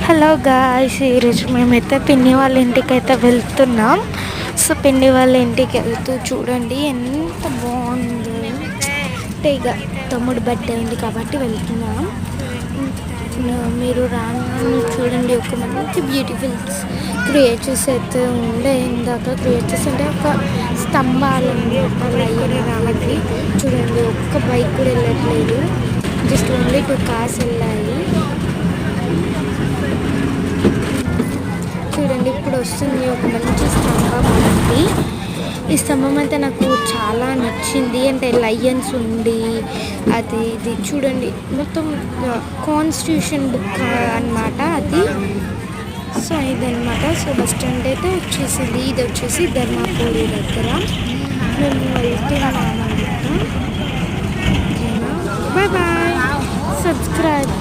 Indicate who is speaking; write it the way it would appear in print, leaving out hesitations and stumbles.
Speaker 1: Hello guys, ఈరోజు మేమైతే పిన్ని వాళ్ళ ఇంటికి అయితే వెళ్తున్నాం. సో పిన్ని వాళ్ళ ఇంటికి వెళ్తూ చూడండి ఎంత బాగుందో. అంటే ఇక తమ్ముడు బర్త్డే ఉంది కాబట్టి వెళ్తున్నాం. మీరు రాను చూడండి, ఒక మంచి బ్యూటిఫుల్ క్రియేచర్స్ అయితే ఉండే. ఇందాక క్రియేచర్స్ అంటే ఒక స్తంభాలు అయ్యని రావద్ది. చూడండి, ఒక్క బైక్ కూడా వెళ్ళట్లేదు, జస్ట్ ఓన్లీ 2 కార్స్ వెళ్ళాయి. చూడండి, ఇప్పుడు వస్తుంది ఒక మంచి స్తంభం ఉంది. ఈ స్తంభం అయితే నాకు చాలా నచ్చింది. అంటే లయన్స్ ఉంది, అది ఇది చూడండి, మొత్తం కాన్స్టిట్యూషన్ బుక్ అన్నమాట అది. సో ఇదన్నమాట. సో బస్ స్టాండ్ అయితే వచ్చేసింది. ఇది వచ్చేసి ధర్మాపూరి దగ్గర మేము వెళ్తున్నాం అనమాట. ఓకేనా, బాయ్ బాయ్, సబ్స్క్రైబ్.